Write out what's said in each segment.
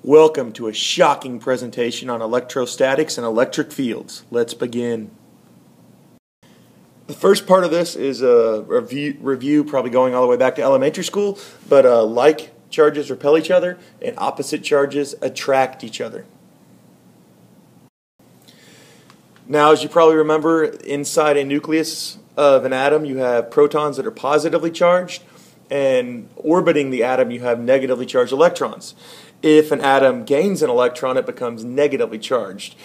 Welcome to a shocking presentation on electrostatics and electric fields. Let's begin. The first part of this is a review probably going all the way back to elementary school, but like charges repel each other and opposite charges attract each other. Now, as you probably remember, inside a nucleus of an atom you have protons that are positively charged, and orbiting the atom you have negatively charged electrons. If an atom gains an electron, it becomes negatively charged.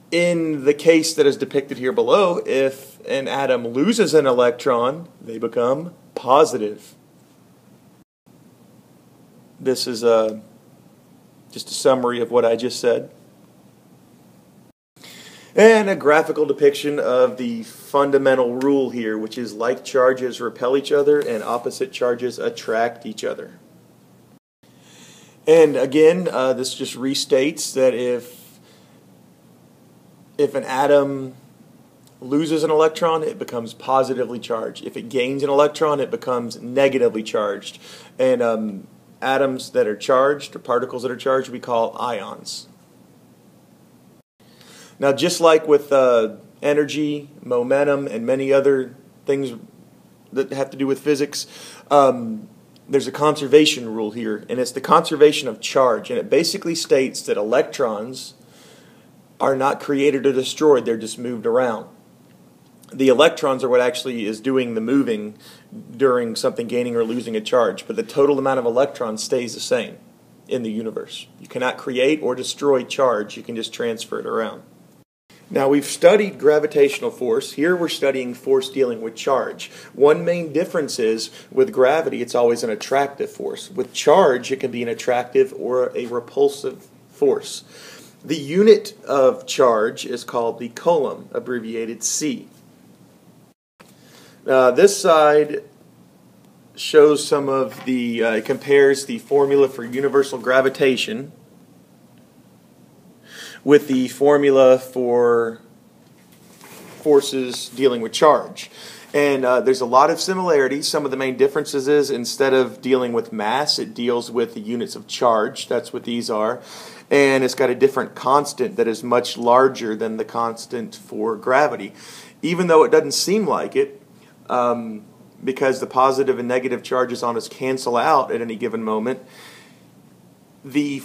In the case that is depicted here below, if an atom loses an electron, they become positive. This is just a summary of what I just said. And a graphical depiction of the fundamental rule here, which is like charges repel each other and opposite charges attract each other. And again, this just restates that if an atom loses an electron, it becomes positively charged. If it gains an electron, it becomes negatively charged. And atoms that are charged, or particles that are charged, we call ions. Now, just like with energy, momentum, and many other things that have to do with physics, there's a conservation rule here, and it's the conservation of charge. And it basically states that electrons are not created or destroyed, they're just moved around. The electrons are what actually is doing the moving during something gaining or losing a charge, but the total amount of electrons stays the same in the universe. You cannot create or destroy charge, you can just transfer it around. Now, we've studied gravitational force. Here we're studying force dealing with charge. One main difference is with gravity, it's always an attractive force. With charge, it can be an attractive or a repulsive force. The unit of charge is called the coulomb, abbreviated C. This side shows some of the, it compares the formula for universal gravitation with the formula for forces dealing with charge. And there's a lot of similarities. Some of the main differences is instead of dealing with mass, it deals with the units of charge. That's what these are. And it's got a different constant that is much larger than the constant for gravity. Even though it doesn't seem like it, because the positive and negative charges on us cancel out at any given moment, the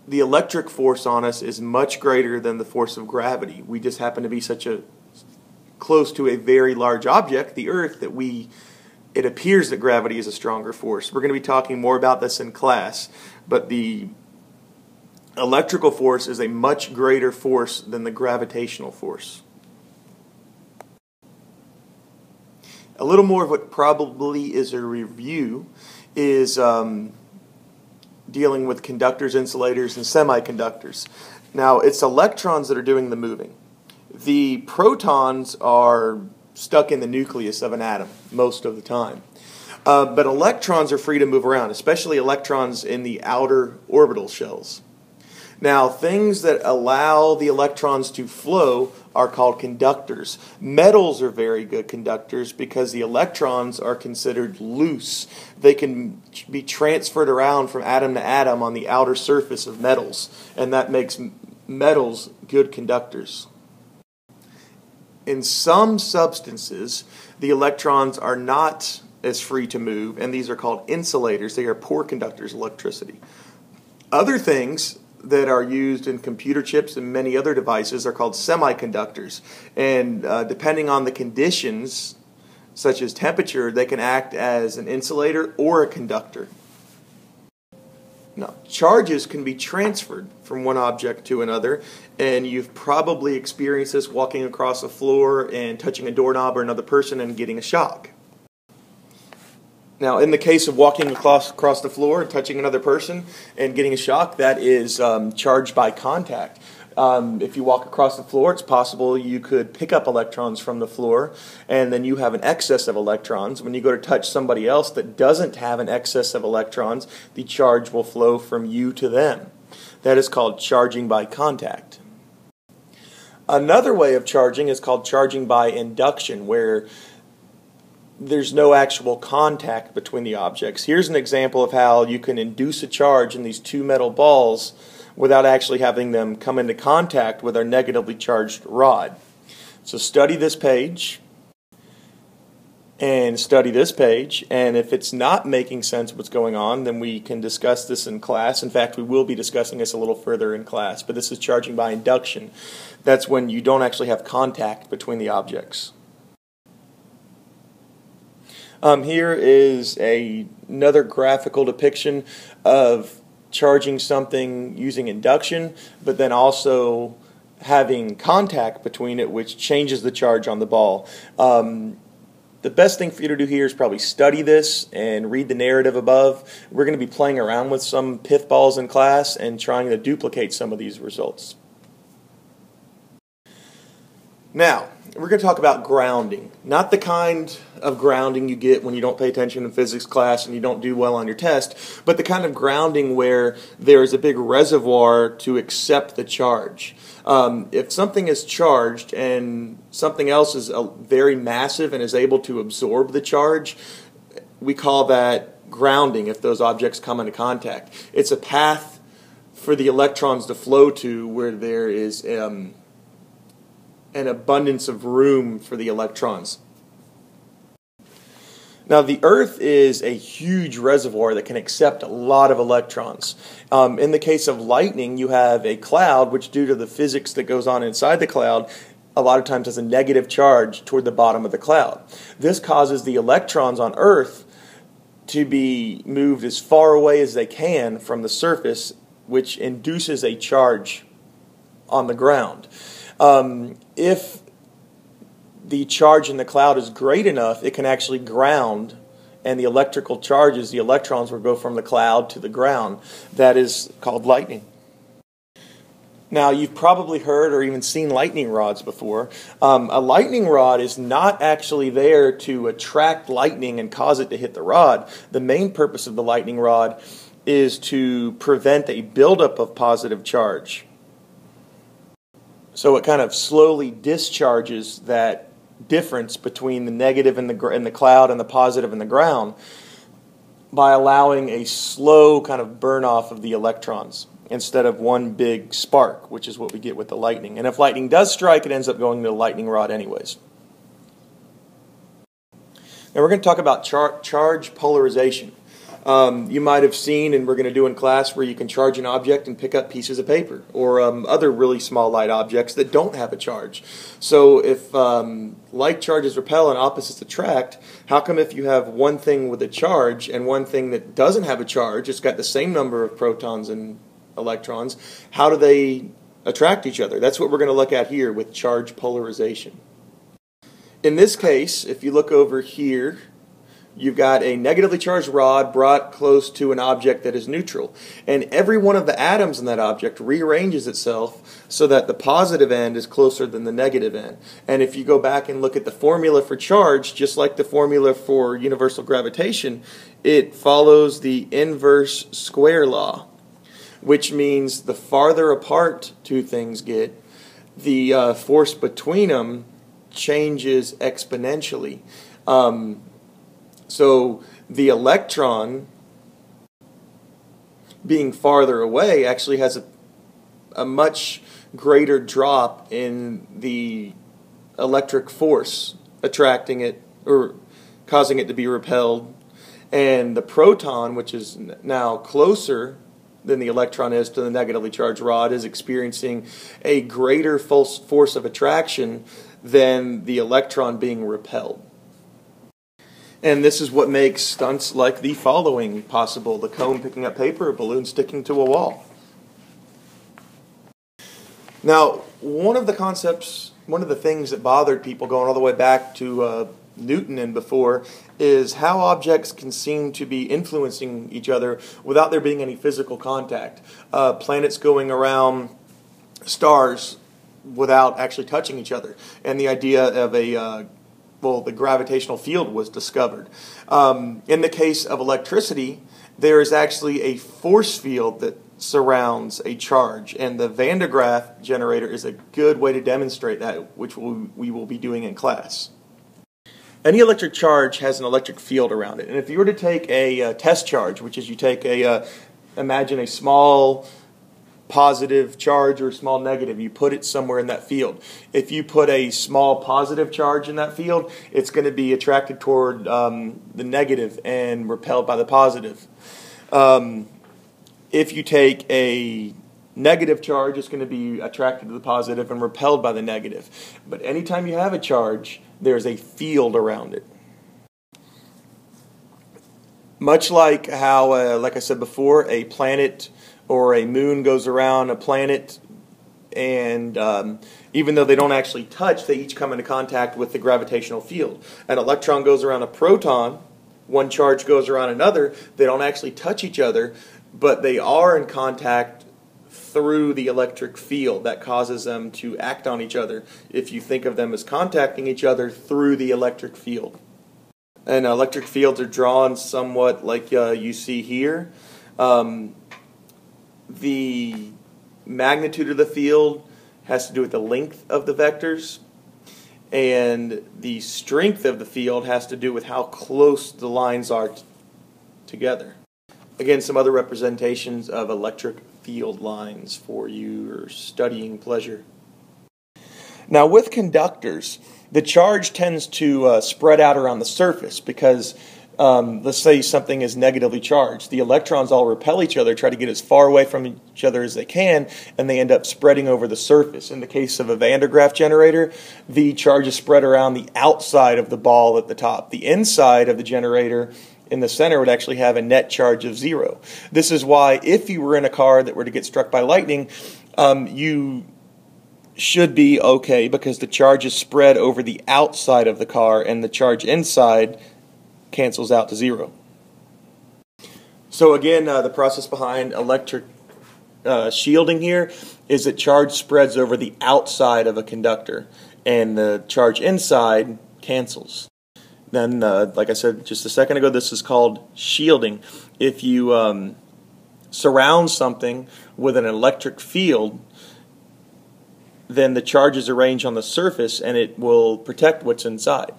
electric force on us is much greater than the force of gravity. We just happen to be close to a very large object, the Earth, that it appears that gravity is a stronger force. We're going to be talking more about this in class, but the electrical force is a much greater force than the gravitational force. A little more of what probably is a review is dealing with conductors, insulators, and semiconductors. Now, it's electrons that are doing the moving. The protons are stuck in the nucleus of an atom most of the time. But electrons are free to move around, especially electrons in the outer orbital shells. Now, things that allow the electrons to flow are called conductors. Metals are very good conductors because the electrons are considered loose. They can be transferred around from atom to atom on the outer surface of metals, and that makes metals good conductors. In some substances, the electrons are not as free to move, and these are called insulators. They are poor conductors of electricity. Other things that are used in computer chips and many other devices are called semiconductors. And depending on the conditions, such as temperature, they can act as an insulator or a conductor. Now, charges can be transferred from one object to another, and you've probably experienced this walking across a floor and touching a doorknob or another person and getting a shock. Now, in the case of walking across the floor and touching another person and getting a shock, that is charge by contact. If you walk across the floor, it's possible you could pick up electrons from the floor, and then you have an excess of electrons. When you go to touch somebody else that doesn't have an excess of electrons, the charge will flow from you to them. That is called charging by contact. Another way of charging is called charging by induction, where there's no actual contact between the objects. Here's an example of how you can induce a charge in these two metal balls without actually having them come into contact with our negatively charged rod. So study this page and study this page, and if it's not making sense what's going on, then we can discuss this in class. In fact, we will be discussing this a little further in class, but this is charging by induction. That's when you don't actually have contact between the objects. Here is another graphical depiction of charging something using induction, but then also having contact between it, which changes the charge on the ball. The best thing for you to do here is probably study this and read the narrative above. We're going to be playing around with some pith balls in class and trying to duplicate some of these results. Now, we're going to talk about grounding. Not the kind of grounding you get when you don't pay attention in physics class and you don't do well on your test, but the kind of grounding where there is a big reservoir to accept the charge. If something is charged and something else is very massive and is able to absorb the charge, we call that grounding if those objects come into contact. It's a path for the electrons to flow to where there is an abundance of room for the electrons. Now, the Earth is a huge reservoir that can accept a lot of electrons. In the case of lightning, you have a cloud, which due to the physics that goes on inside the cloud, a lot of times has a negative charge toward the bottom of the cloud. This causes the electrons on Earth to be moved as far away as they can from the surface, which induces a charge on the ground. If the charge in the cloud is great enough, it can actually ground, and the electrical charges, the electrons, will go from the cloud to the ground. That is called lightning. Now, you've probably heard or even seen lightning rods before. A lightning rod is not actually there to attract lightning and cause it to hit the rod. The main purpose of the lightning rod is to prevent a buildup of positive charge. So it kind of slowly discharges that difference between the negative in the cloud and the positive in the ground by allowing a slow kind of burn off of the electrons instead of one big spark, which is what we get with the lightning. And if lightning does strike, it ends up going to the lightning rod anyways. Now we're going to talk about charge polarization. You might have seen, and we're going to do in class, where you can charge an object and pick up pieces of paper or other really small light objects that don't have a charge. So if like charges repel and opposites attract, how come if you have one thing with a charge and one thing that doesn't have a charge, it's got the same number of protons and electrons, how do they attract each other? That's what we're going to look at here with charge polarization. In this case, if you look over here, you've got a negatively charged rod brought close to an object that is neutral. And every one of the atoms in that object rearranges itself so that the positive end is closer than the negative end. And if you go back and look at the formula for charge, just like the formula for universal gravitation, it follows the inverse square law, which means the farther apart two things get, the force between them changes exponentially. So the electron being farther away actually has a much greater drop in the electric force attracting it or causing it to be repelled. And the proton, which is now closer than the electron is to the negatively charged rod, is experiencing a greater force of attraction than the electron being repelled. And this is what makes stunts like the following possible: the cone picking up paper, a balloon sticking to a wall. Now, one of the things that bothered people going all the way back to Newton and before is how objects can seem to be influencing each other without there being any physical contact. Planets going around stars without actually touching each other. And the idea of the gravitational field was discovered. In the case of electricity, there is actually a force field that surrounds a charge, and the Van de Graaff generator is a good way to demonstrate that, which we will be doing in class. Any electric charge has an electric field around it. And if you were to take a test charge, which is you take imagine a small positive charge or a small negative, you put it somewhere in that field. If you put a small positive charge in that field, it's going to be attracted toward the negative and repelled by the positive. If you take a negative charge, it's going to be attracted to the positive and repelled by the negative. But anytime you have a charge, there's a field around it. Much like how, like I said before, a planet or a moon goes around a planet, and even though they don't actually touch, they each come into contact with the gravitational field. An electron goes around a proton, one charge goes around another, they don't actually touch each other, but they are in contact through the electric field that causes them to act on each other, if you think of them as contacting each other through the electric field. And electric fields are drawn somewhat like you see here. The magnitude of the field has to do with the length of the vectors, and the strength of the field has to do with how close the lines are together. Again, some other representations of electric field lines for your studying pleasure. Now, with conductors, the charge tends to spread out around the surface because, let's say something is negatively charged. The electrons all repel each other, try to get as far away from each other as they can, and they end up spreading over the surface. In the case of a Van de Graaff generator, the charge is spread around the outside of the ball at the top. The inside of the generator in the center would actually have a net charge of 0. This is why if you were in a car that were to get struck by lightning, you should be okay because the charge is spread over the outside of the car and the charge inside cancels out to 0. So again, the process behind electric shielding here is that charge spreads over the outside of a conductor and the charge inside cancels. Then, like I said just a second ago, this is called shielding. If you surround something with an electric field, then the charge is arranged on the surface and it will protect what's inside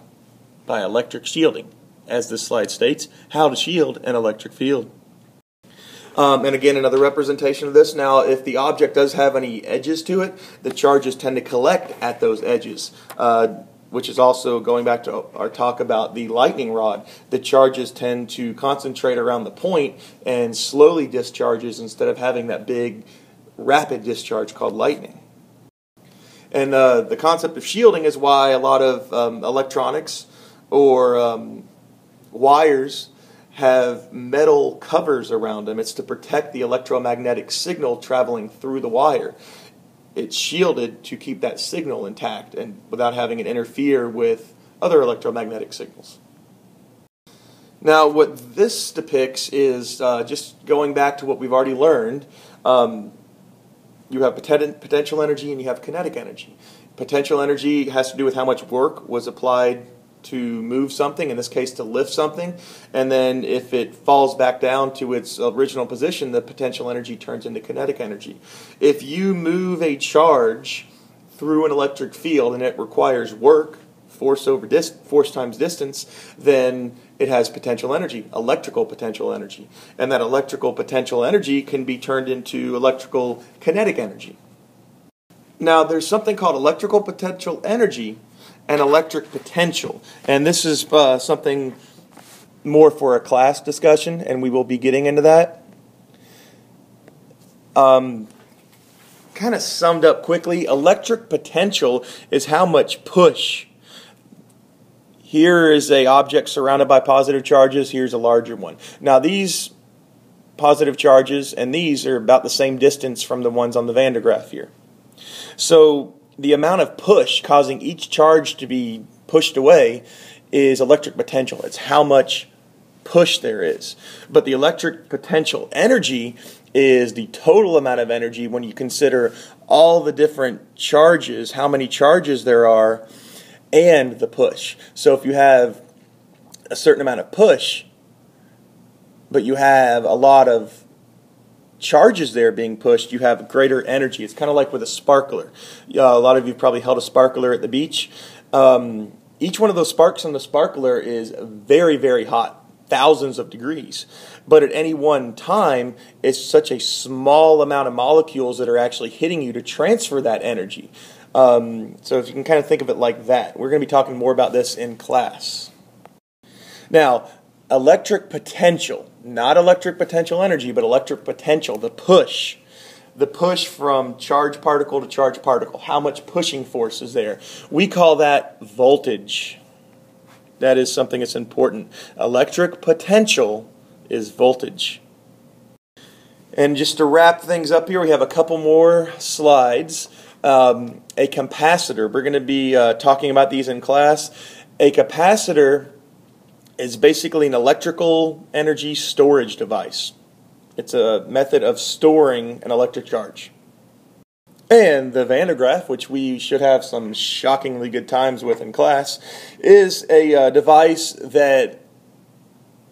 by electric shielding. As this slide states, how to shield an electric field. And again, another representation of this. Now, if the object does have any edges to it, the charges tend to collect at those edges, which is also going back to our talk about the lightning rod. The charges tend to concentrate around the point and slowly discharges instead of having that big rapid discharge called lightning. And the concept of shielding is why a lot of electronics or wires have metal covers around them. It's to protect the electromagnetic signal traveling through the wire. It's shielded to keep that signal intact and without having it interfere with other electromagnetic signals. Now, what this depicts is just going back to what we've already learned. You have potential energy and you have kinetic energy. Potential energy has to do with how much work was applied to move something, in this case to lift something, and then if it falls back down to its original position, the potential energy turns into kinetic energy. If you move a charge through an electric field and it requires work, force times distance, then it has potential energy, electrical potential energy. And that electrical potential energy can be turned into electrical kinetic energy. Now, there's something called electrical potential energy and electric potential. And this is something more for a class discussion, and we will be getting into that. Kind of summed up quickly, electric potential is how much push. Here is an object surrounded by positive charges. Here's a larger one. Now, these positive charges and these are about the same distance from the ones on the Van de Graaff here. So the amount of push causing each charge to be pushed away is electric potential. It's how much push there is. But the electric potential energy is the total amount of energy when you consider all the different charges, how many charges there are, and the push. So if you have a certain amount of push, but you have a lot of charges there being pushed, you have greater energy. It's kind of like with a sparkler. A lot of you have probably held a sparkler at the beach. Each one of those sparks on the sparkler is very, very hot, thousands of degrees. But at any one time, it's such a small amount of molecules that are actually hitting you to transfer that energy. So if you can kind of think of it like that. We're going to be talking more about this in class. Now, electric potential, not electric potential energy, but electric potential, the push. The push from charged particle to charged particle. How much pushing force is there? We call that voltage. That is something that's important. Electric potential is voltage. And just to wrap things up here, we have a couple more slides. A capacitor. We're going to be talking about these in class. A capacitor is basically an electrical energy storage device. It's a method of storing an electric charge. And the Van de Graaff, which we should have some shockingly good times with in class, is a device that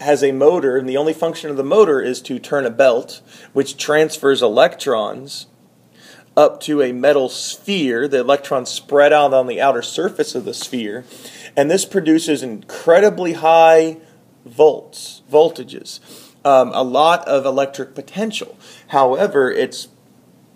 has a motor, and the only function of the motor is to turn a belt, which transfers electrons up to a metal sphere. The electrons spread out on the outer surface of the sphere, and this produces incredibly high voltages. A lot of electric potential. However, it's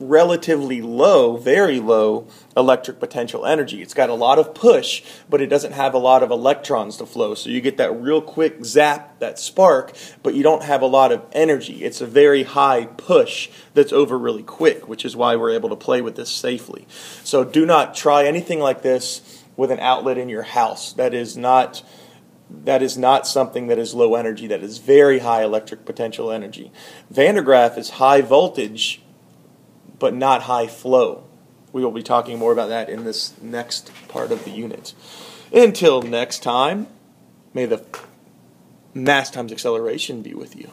relatively low, very low electric potential energy. It's got a lot of push, but it doesn't have a lot of electrons to flow. So you get that real quick zap, that spark, but you don't have a lot of energy. It's a very high push that's over really quick, which is why we're able to play with this safely. So do not try anything like this with an outlet in your house. That is not something that is low energy. That is very high electric potential energy. Van de Graaff is high voltage, but not high flow. We will be talking more about that in this next part of the unit. Until next time, may the mass times acceleration be with you.